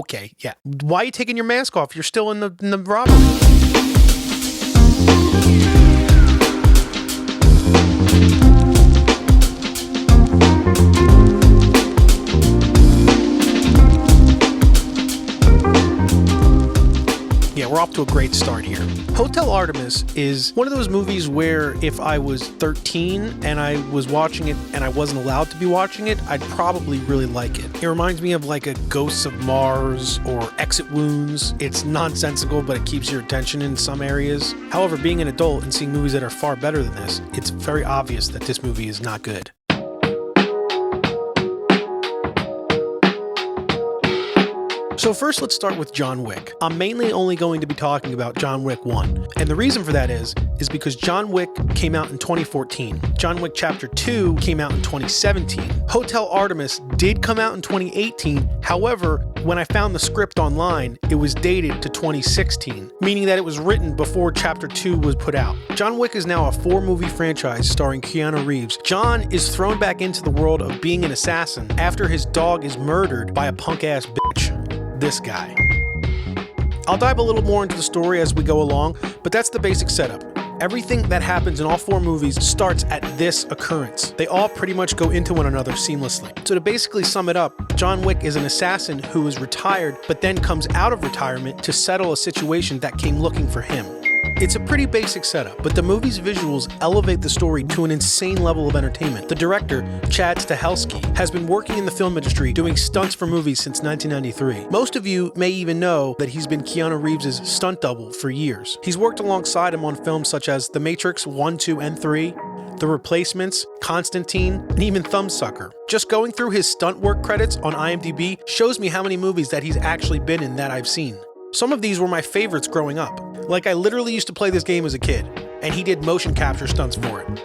okay, yeah. Why are you taking your mask off? You're still in the robbery. Yeah, we're off to a great start here. Hotel Artemis is one of those movies where if I was 13 and I was watching it and I wasn't allowed to be watching it, I'd probably really like it. It reminds me of like a Ghosts of Mars or Exit Wounds. It's nonsensical, but it keeps your attention in some areas. However, being an adult and seeing movies that are far better than this, it's very obvious that this movie is not good. So first, let's start with John Wick. I'm mainly only going to be talking about John Wick 1. And the reason for that is because John Wick came out in 2014. John Wick Chapter 2 came out in 2017. Hotel Artemis did come out in 2018. However, when I found the script online, it was dated to 2016, meaning that it was written before Chapter 2 was put out. John Wick is now a 4-movie franchise starring Keanu Reeves. John is thrown back into the world of being an assassin after his dog is murdered by a punk-ass bitch. This guy. I'll dive a little more into the story as we go along, but that's the basic setup. Everything that happens in all 4 movies starts at this occurrence. They all pretty much go into one another seamlessly. So to basically sum it up, John Wick is an assassin who is retired, but then comes out of retirement to settle a situation that came looking for him. It's a pretty basic setup, but the movie's visuals elevate the story to an insane level of entertainment. The director, Chad Stahelski, has been working in the film industry doing stunts for movies since 1993. Most of you may even know that he's been Keanu Reeves' stunt double for years. He's worked alongside him on films such as The Matrix 1, 2, and 3, The Replacements, Constantine, and even Thumbsucker. Just going through his stunt work credits on IMDb shows me how many movies that he's actually been in that I've seen. Some of these were my favorites growing up. Like, I literally used to play this game as a kid, and he did motion capture stunts for it.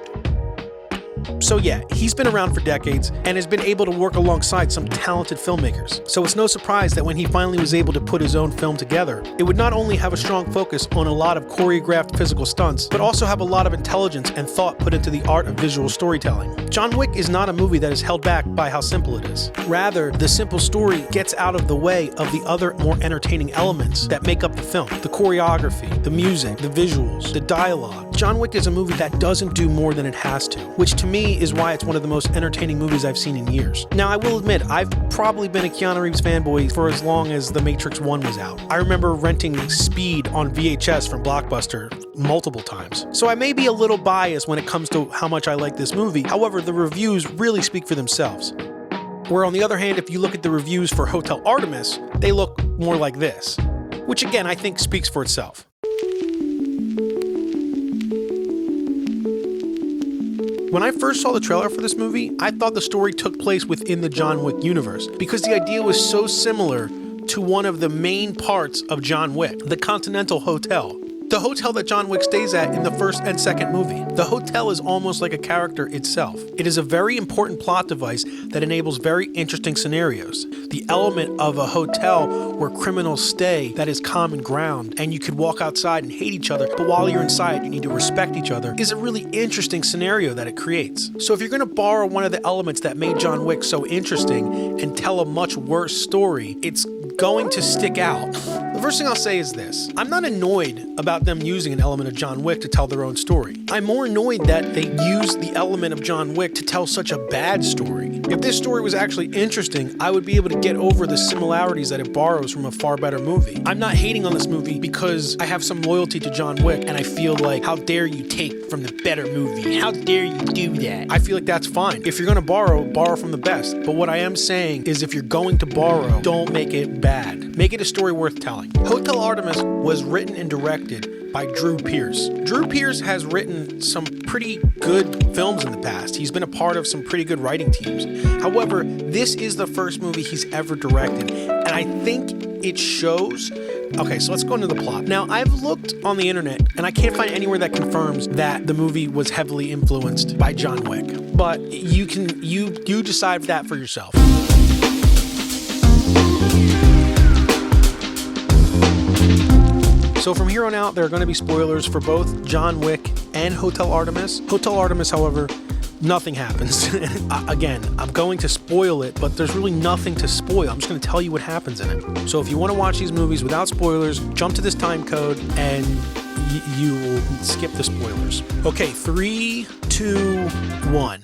So yeah, he's been around for decades and has been able to work alongside some talented filmmakers. So it's no surprise that when he finally was able to put his own film together, it would not only have a strong focus on a lot of choreographed physical stunts, but also have a lot of intelligence and thought put into the art of visual storytelling. John Wick is not a movie that is held back by how simple it is. Rather, the simple story gets out of the way of the other more entertaining elements that make up the film. The choreography, the music, the visuals, the dialogue. John Wick is a movie that doesn't do more than it has to, which to me is why it's one of the most entertaining movies I've seen in years. Now, I will admit, I've probably been a Keanu Reeves fanboy for as long as The Matrix 1 was out. I remember renting Speed on VHS from Blockbuster multiple times. So I may be a little biased when it comes to how much I like this movie. However, the reviews really speak for themselves. Where on the other hand, if you look at the reviews for Hotel Artemis, they look more like this, which again, I think speaks for itself. When I first saw the trailer for this movie, I thought the story took place within the John Wick universe because the idea was so similar to one of the main parts of John Wick, the Continental Hotel. The hotel that John Wick stays at in the first and second movie. The hotel is almost like a character itself. It is a very important plot device that enables very interesting scenarios. The element of a hotel where criminals stay that is common ground and you could walk outside and hate each other, but while you're inside you need to respect each other is a really interesting scenario that it creates. So if you're going to borrow one of the elements that made John Wick so interesting and tell a much worse story, it's going to stick out. The first thing I'll say is this. I'm not annoyed about them using an element of John Wick to tell their own story. I'm more annoyed that they use the element of John Wick to tell such a bad story. If this story was actually interesting, I would be able to get over the similarities that it borrows from a far better movie. I'm not hating on this movie because I have some loyalty to John Wick and I feel like, how dare you take from the better movie? How dare you do that? I feel like that's fine. If you're gonna borrow from the best. But what I am saying is if you're going to borrow, don't make it bad. Make it a story worth telling. Hotel Artemis was written and directed by Drew Pearce. Drew Pearce has written some pretty good films in the past. He's been a part of some pretty good writing teams. However, this is the first movie he's ever directed, and I think it shows. Okay, so let's go into the plot. Now, I've looked on the internet, and I can't find anywhere that confirms that the movie was heavily influenced by John Wick. But you decide that for yourself. So from here on out, there are going to be spoilers for both John Wick and Hotel Artemis. Hotel Artemis, however, nothing happens. Again, I'm going to spoil it, but there's really nothing to spoil. I'm just going to tell you what happens in it. So if you want to watch these movies without spoilers, jump to this time code and you will skip the spoilers. Okay, 3, 2, 1.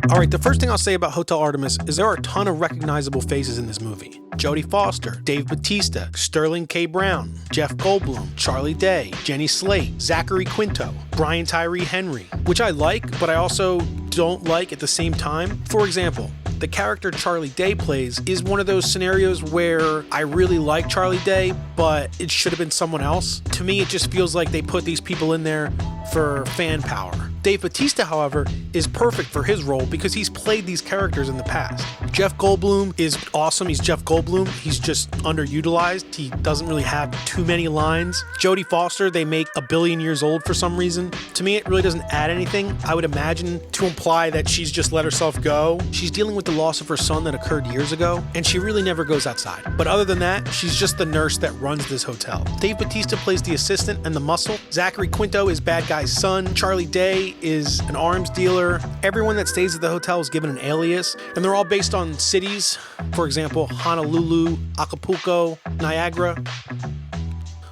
All right, the first thing I'll say about Hotel Artemis is there are a ton of recognizable faces in this movie. Jodie Foster, Dave Bautista, Sterling K. Brown, Jeff Goldblum, Charlie Day, Jenny Slate, Zachary Quinto, Brian Tyree Henry, which I like, but I also don't like at the same time. For example, the character Charlie Day plays is one of those scenarios where I really like Charlie Day, but it should have been someone else. To me, it just feels like they put these people in there for fan power. Dave Bautista, however, is perfect for his role because he's played these characters in the past. Jeff Goldblum is awesome. He's Jeff Goldblum. He's just underutilized. He doesn't really have too many lines. Jodie Foster, they make a billion years old for some reason. To me, it really doesn't add anything. I would imagine to imply that she's just let herself go. She's dealing with the loss of her son that occurred years ago, and she really never goes outside. But other than that, she's just the nurse that runs this hotel. Dave Bautista plays the assistant and the muscle. Zachary Quinto is bad guy's son. Charlie Day is an arms dealer. Everyone that stays at the hotel is given an alias, and they're all based on cities. For example, Honolulu, Acapulco, Niagara.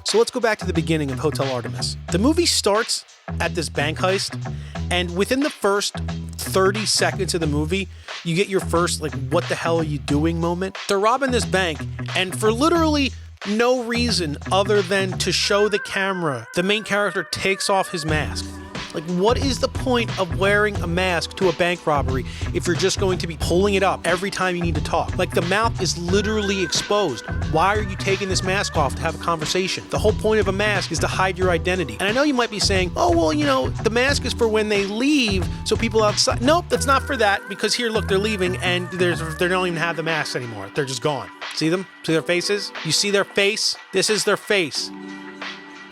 So let's go back to the beginning of Hotel Artemis. The movie starts at this bank heist, and within the first 30 seconds of the movie, you get your first, like, what the hell are you doing moment. They're robbing this bank, and for literally no reason other than to show the camera, the main character takes off his mask. Like, what is the point of wearing a mask to a bank robbery if you're just going to be pulling it up every time you need to talk? Like, the mouth is literally exposed. Why are you taking this mask off to have a conversation? The whole point of a mask is to hide your identity. And I know you might be saying, oh, well, you know, the mask is for when they leave, so people outside. Nope, that's not for that, because here, look, they're leaving, and they don't even have the masks anymore. They're just gone. See them? See their faces? You see their face? This is their face.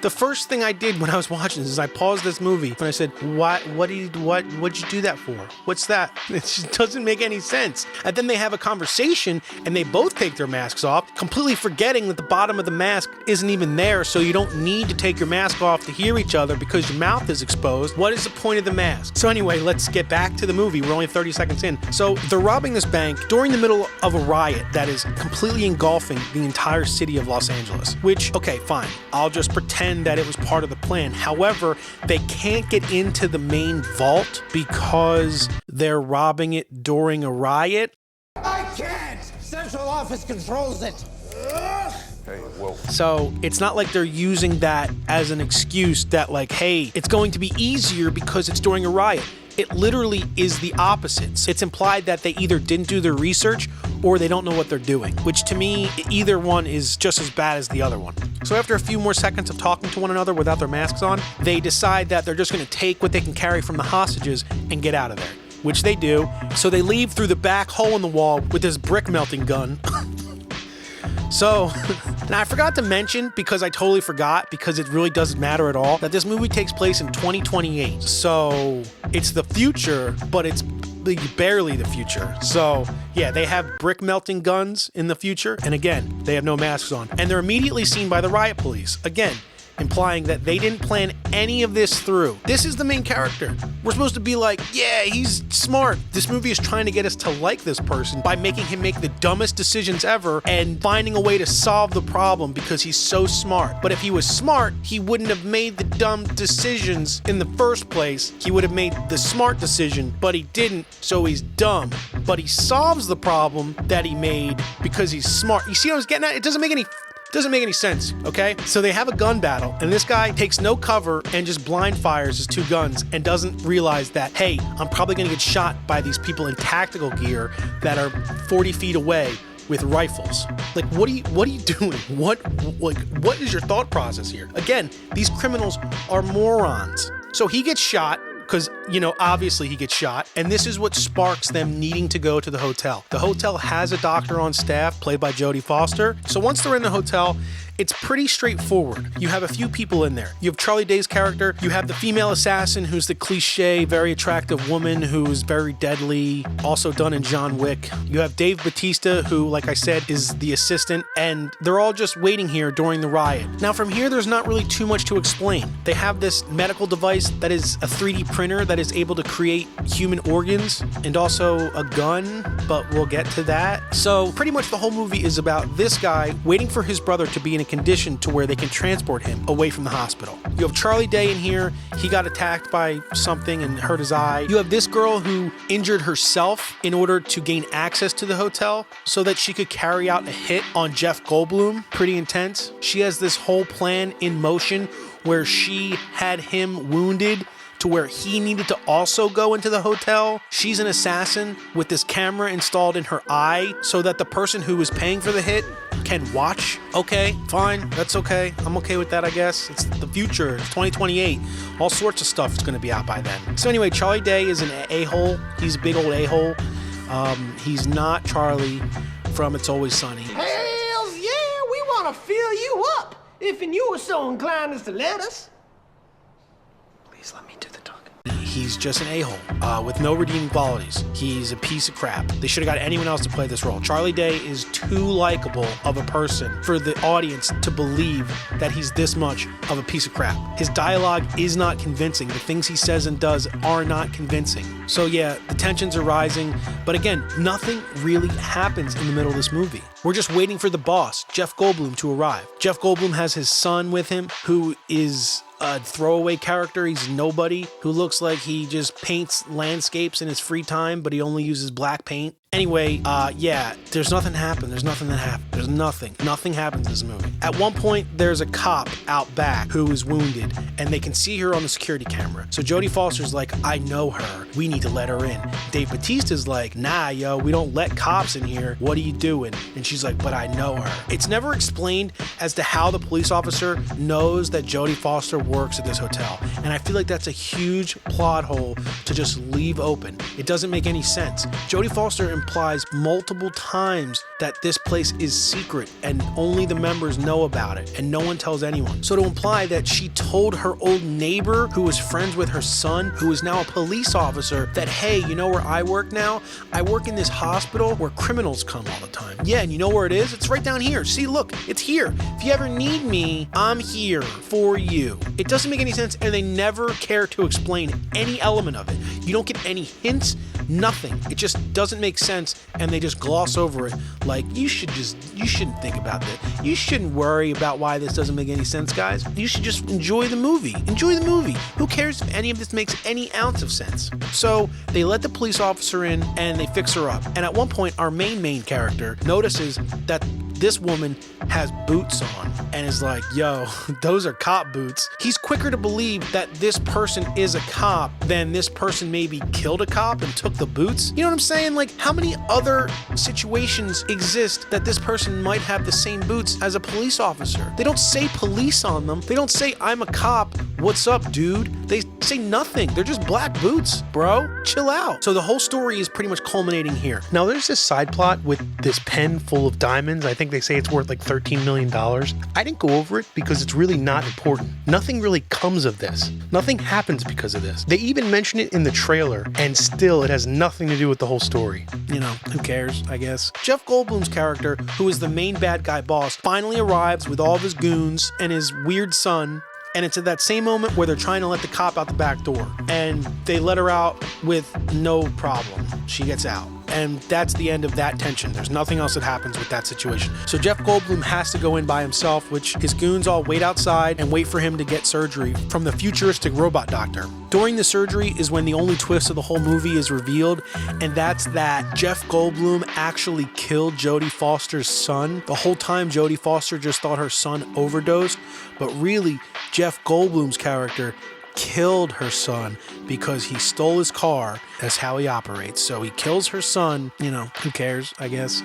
The first thing I did when I was watching this is I paused this movie and I said, what'd you do that for? What's that? It just doesn't make any sense. And then they have a conversation and they both take their masks off, completely forgetting that the bottom of the mask isn't even there, so you don't need to take your mask off to hear each other because your mouth is exposed. What is the point of the mask? So anyway, let's get back to the movie. We're only 30 seconds in. So they're robbing this bank during the middle of a riot that is completely engulfing the entire city of Los Angeles, which, okay, fine. I'll just pretend that it was part of the plan. However, they can't get into the main vault because they're robbing it during a riot. I can't! Central office controls it. Hey, whoa. So it's not like they're using that as an excuse that, like, hey, it's going to be easier because it's during a riot. It literally is the opposite. It's implied that they either didn't do their research or they don't know what they're doing, which to me, either one is just as bad as the other one. So after a few more seconds of talking to one another without their masks on, they decide that they're just going to take what they can carry from the hostages and get out of there, which they do. So they leave through the back hole in the wall with this brick melting gun. So, now I forgot to mention, because I totally forgot, because it really doesn't matter at all, that this movie takes place in 2028. So, it's the future, but it's barely the future. So, yeah, they have brick melting guns in the future, and again, they have no masks on. And they're immediately seen by the riot police. Again, implying that they didn't plan any of this through. This is the main character. We're supposed to be like, yeah, he's smart. This movie is trying to get us to like this person by making him make the dumbest decisions ever and finding a way to solve the problem because he's so smart. But if he was smart, he wouldn't have made the dumb decisions in the first place. He would have made the smart decision, but he didn't, so he's dumb. But he solves the problem that he made because he's smart. You see what I was getting at? It doesn't make any sense, okay? So they have a gun battle, and this guy takes no cover and just blind fires his two guns and doesn't realize that, hey, I'm probably gonna get shot by these people in tactical gear that are 40 feet away with rifles. Like, what are you doing? What is your thought process here? Again, these criminals are morons. So he gets shot, because, you know, obviously he gets shot, and this is what sparks them needing to go to the hotel. The hotel has a doctor on staff, played by Jodie Foster. So once they're in the hotel, It's pretty straightforward. You have a few people in there. You have Charlie Day's character. You have the female assassin who's the cliche, very attractive woman who's very deadly, also done in John Wick. You have Dave Bautista, who, like I said, is the assistant, and they're all just waiting here during the riot. Now from here, there's not really too much to explain. They have this medical device that is a 3D printer that is able to create human organs and also a gun, but we'll get to that. So pretty much the whole movie is about this guy waiting for his brother to be in a condition to where they can transport him away from the hospital. You have Charlie Day in here. He got attacked by something and hurt his eye. You have this girl who injured herself in order to gain access to the hotel so that she could carry out a hit on Jeff Goldblum. Pretty intense. She has this whole plan in motion where she had him wounded to where he needed to also go into the hotel. She's an assassin with this camera installed in her eye so that the person who is paying for the hit can watch. Okay, fine, that's okay. I'm okay with that, I guess. It's the future, it's 2028. All sorts of stuff is gonna be out by then. So anyway, Charlie Day is an a-hole. He's a big old a-hole. He's not Charlie from It's Always Sunny. Hells yeah, we want to fill you up. If and you were so inclined as to let us. Please let me do the talking. He's just an a-hole with no redeeming qualities. He's a piece of crap. They should have got anyone else to play this role. Charlie Day is too likable of a person for the audience to believe that he's this much of a piece of crap. His dialogue is not convincing. The things he says and does are not convincing. So yeah, the tensions are rising, but again, nothing really happens in the middle of this movie. We're just waiting for the boss, Jeff Goldblum, to arrive. Jeff Goldblum has his son with him, who is a throwaway character. He's nobody, who looks like he just paints landscapes in his free time, but he only uses black paint. Anyway, yeah, there's nothing happen. There's nothing that happens. There's nothing. Nothing happens in this movie. At one point, there's a cop out back who is wounded, and they can see her on the security camera. So Jodie Foster's like, I know her. We need to let her in. Dave Bautista's like, nah, yo, we don't let cops in here. What are you doing? And she's like, but I know her. It's never explained as to how the police officer knows that Jodie Foster works at this hotel. And I feel like that's a huge plot hole to just leave open. It doesn't make any sense. Jodie Foster implies multiple times that this place is secret and only the members know about it and no one tells anyone. So to imply that she told her old neighbor who was friends with her son, who is now a police officer, that, hey, you know where I work now? I work in this hospital where criminals come all the time. Yeah, and you know where it is? It's right down here. See, look, it's here. If you ever need me, I'm here for you. It doesn't make any sense, and they never care to explain any element of it. You don't get any hints, nothing. It just doesn't make sense, and they just gloss over it like, you shouldn't think about that. You shouldn't worry about why this doesn't make any sense, guys. You should just enjoy the movie. Enjoy the movie. Who cares if any of this makes any ounce of sense? So they let the police officer in and they fix her up. And at one point, our main character notices that this woman has boots on and is like, yo, those are cop boots. He's quicker to believe that this person is a cop than this person maybe killed a cop and took the boots. You know what I'm saying? Like, how many other situations exist that this person might have the same boots as a police officer? They don't say police on them. They don't say, I'm a cop. What's up, dude? They say nothing. They're just black boots, bro. Chill out. So the whole story is pretty much culminating here. Now, there's this side plot with this pen full of diamonds. I think they say it's worth like $13 million. I didn't go over it because it's really not important. Nothing really comes of this. Nothing happens because of this. They even mention it in the trailer, and still it has nothing to do with the whole story. You know, who cares, I guess. Jeff Goldblum's character, who is the main bad guy boss, finally arrives with all of his goons and his weird son. And it's at that same moment where they're trying to let the cop out the back door. And they let her out with no problem. She gets out. And that's the end of that tension. There's nothing else that happens with that situation. So Jeff Goldblum has to go in by himself, which his goons all wait outside and wait for him to get surgery from the futuristic robot doctor. During the surgery is when the only twist of the whole movie is revealed, and that's that Jeff Goldblum actually killed Jodie Foster's son. The whole time Jodie Foster just thought her son overdosed, but really Jeff Goldblum's character killed her son because he stole his car That's how he operates. So he kills her son. You know, who cares, I guess.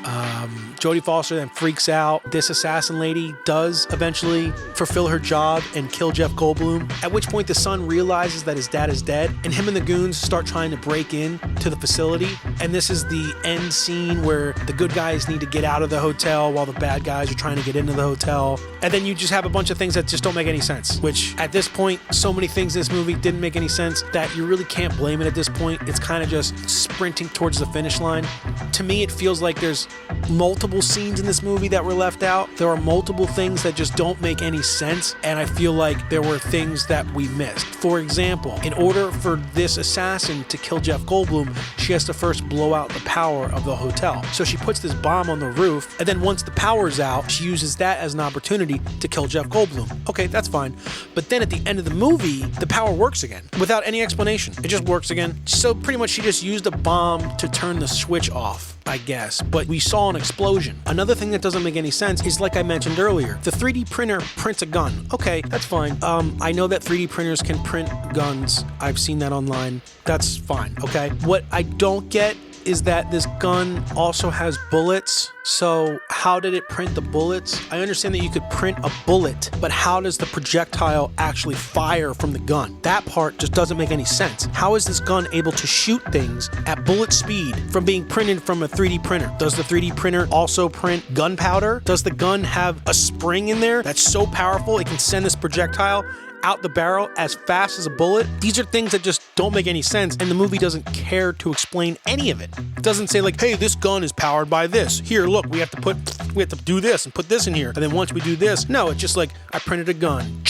Jodie Foster then freaks out. This assassin lady does eventually fulfill her job and kill Jeff Goldblum, at which point the son realizes that his dad is dead, and him and the goons start trying to break in to the facility. And this is the end scene where the good guys need to get out of the hotel while the bad guys are trying to get into the hotel. And then you just have a bunch of things that just don't make any sense, which at this point, so many things in this movie didn't make any sense that you really can't blame it at this point. It's kind of just sprinting towards the finish line. To me, it feels like there's multiple scenes in this movie that were left out. There are multiple things that just don't make any sense, and I feel like there were things that we missed. For example, in order for this assassin to kill Jeff Goldblum, she has to first blow out the power of the hotel. So she puts this bomb on the roof, and then once the power's out, she uses that as an opportunity to kill Jeff Goldblum. Okay, that's fine. But then at the end of the movie, the power works again without any explanation. It just works again. So pretty much she just used a bomb to turn the switch off, I guess, but we saw an explosion. Another thing that doesn't make any sense is, like I mentioned earlier, the 3D printer prints a gun. Okay, that's fine. I know that 3D printers can print guns. I've seen that online. That's fine, okay? What I don't get is that this gun also has bullets. So how did it print the bullets? I understand that you could print a bullet, but how does the projectile actually fire from the gun? That part just doesn't make any sense. How is this gun able to shoot things at bullet speed from being printed from a 3D printer? Does the 3D printer also print gunpowder? Does the gun have a spring in there that's so powerful it can send this projectile out the barrel as fast as a bullet? These are things that just don't make any sense, and the movie doesn't care to explain any of it. It doesn't say like, hey, this gun is powered by this. Here, look, we have to do this and put this in here, and then once we do this, no, it's just like, I printed a gun.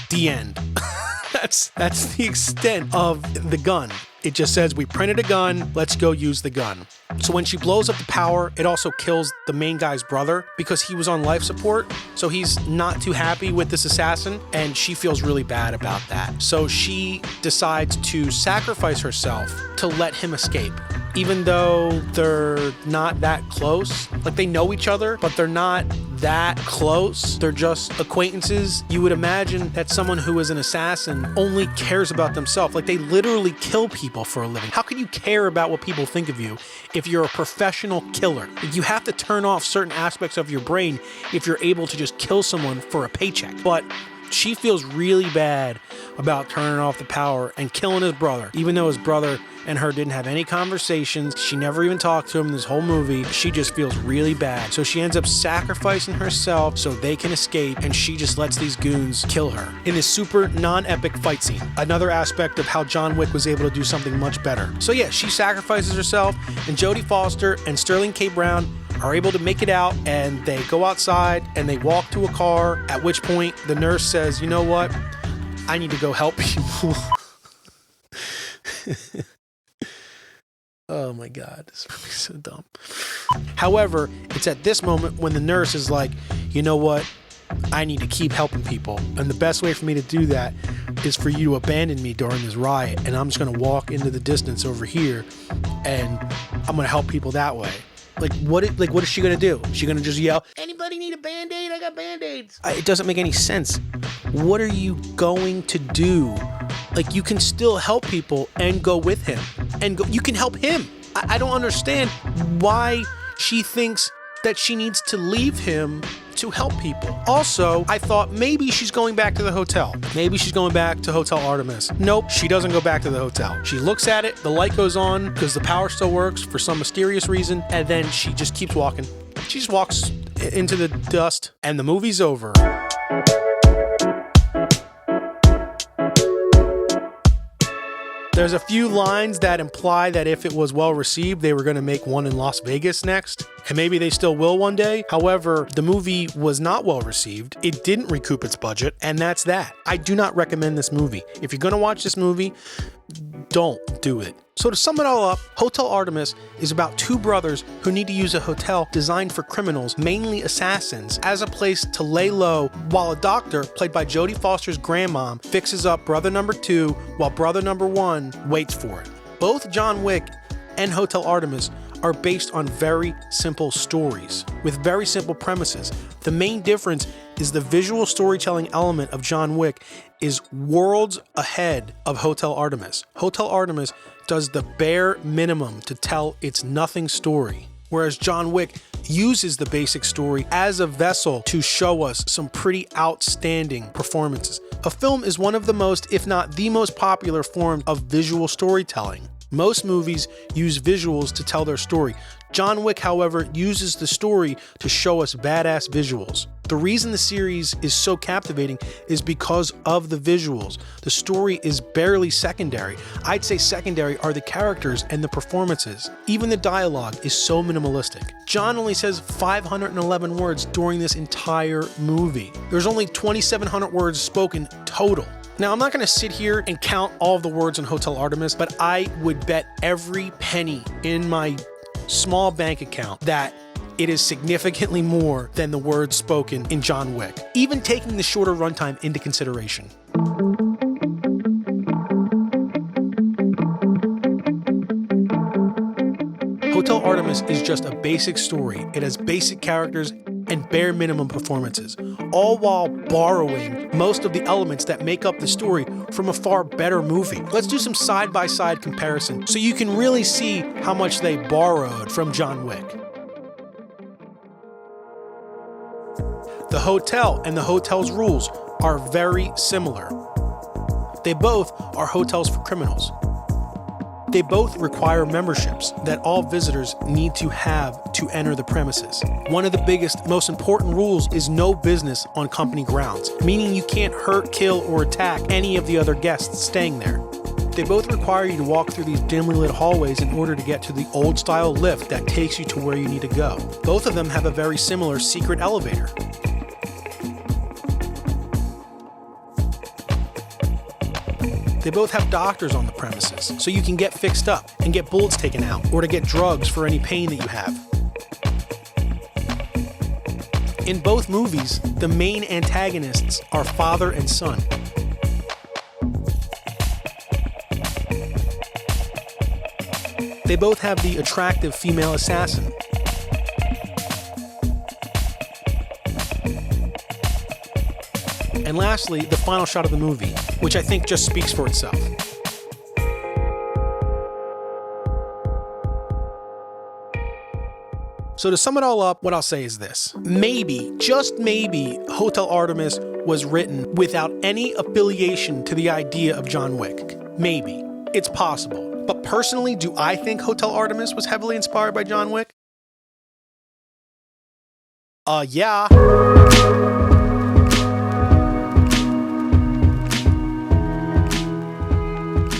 The end. That's the extent of the gun. It just says, we printed a gun, let's go use the gun. So when she blows up the power, it also kills the main guy's brother because he was on life support. So he's not too happy with this assassin, and she feels really bad about that. So she decides to sacrifice herself to let him escape. Even though they're not that close, like they know each other, but they're not that close. They're just acquaintances. You would imagine that someone who is an assassin only cares about themselves. Like they literally kill people for a living. How can you care about what people think of you if you're a professional killer? You have to turn off certain aspects of your brain if you're able to just kill someone for a paycheck. But she feels really bad about turning off the power and killing his brother, even though his brother and her didn't have any conversations. She never even talked to him in this whole movie. She just feels really bad. So she ends up sacrificing herself so they can escape, and she just lets these goons kill her in this super non-epic fight scene. Another aspect of how John Wick was able to do something much better. So yeah, she sacrifices herself, and Jodie Foster and Sterling K. Brown are able to make it out, and they go outside and they walk to a car, at which point the nurse says, you know what? I need to go help people. Oh my God, this movie's so dumb. However, it's at this moment when the nurse is like, you know what? I need to keep helping people. And the best way for me to do that is for you to abandon me during this riot. And I'm just going to walk into the distance over here and I'm going to help people that way. What is she going to do? Is she going to just yell, anybody need a Band-Aid? I got Band-Aids. It doesn't make any sense. What are you going to do? Like, you can still help people and go with him. You can help him. I don't understand why she thinks that she needs to leave him to help people. Also, I thought maybe she's going back to the hotel. Maybe she's going back to Hotel Artemis. Nope, she doesn't go back to the hotel. She looks at it, the light goes on because the power still works for some mysterious reason, and then she just keeps walking. She just walks into the dust, and the movie's over. There's a few lines that imply that if it was well received, they were going to make one in Las Vegas next, and maybe they still will one day. However, the movie was not well received. It didn't recoup its budget, and that's that. I do not recommend this movie. If you're going to watch this movie, don't do it. So to sum it all up, Hotel Artemis is about two brothers who need to use a hotel designed for criminals, mainly assassins, as a place to lay low while a doctor, played by Jodie Foster's grandmom, fixes up brother number 2 while brother number 1 waits for it. Both John Wick and Hotel Artemis are based on very simple stories with very simple premises. The main difference is the visual storytelling element of John Wick is worlds ahead of Hotel Artemis. Hotel Artemis does the bare minimum to tell its nothing story, whereas John Wick uses the basic story as a vessel to show us some pretty outstanding performances. A film is one of the most, if not the most popular form of visual storytelling. Most movies use visuals to tell their story. John Wick, however, uses the story to show us badass visuals. The reason the series is so captivating is because of the visuals. The story is barely secondary. I'd say secondary are the characters and the performances. Even the dialogue is so minimalistic. John only says 511 words during this entire movie. There's only 2,700 words spoken total. Now, I'm not going to sit here and count all of the words in Hotel Artemis, but I would bet every penny in my small bank account that it is significantly more than the words spoken in John Wick, even taking the shorter runtime into consideration. Hotel Artemis is just a basic story. It has basic characters and bare minimum performances, all while borrowing most of the elements that make up the story from a far better movie. Let's do some side-by-side comparison so you can really see how much they borrowed from John Wick. The hotel and the hotel's rules are very similar. They both are hotels for criminals. They both require memberships that all visitors need to have to enter the premises. One of the biggest, most important rules is no business on company grounds, meaning you can't hurt, kill, or attack any of the other guests staying there. They both require you to walk through these dimly lit hallways in order to get to the old-style lift that takes you to where you need to go. Both of them have a very similar secret elevator. They both have doctors on the premises, so you can get fixed up and get bullets taken out, or to get drugs for any pain that you have. In both movies, the main antagonists are father and son. They both have the attractive female assassin. And lastly, the final shot of the movie, which I think just speaks for itself. So to sum it all up, what I'll say is this. Maybe, just maybe, Hotel Artemis was written without any affiliation to the idea of John Wick. Maybe. It's possible. But personally, do I think Hotel Artemis was heavily inspired by John Wick? Yeah.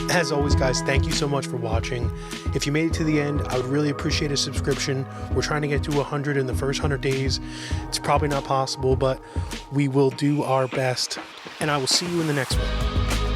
As always, guys, thank you so much for watching. If you made it to the end, I would really appreciate a subscription. We're trying to get to 100 in the first 100 days. It's probably not possible, but we will do our best. And I will see you in the next one.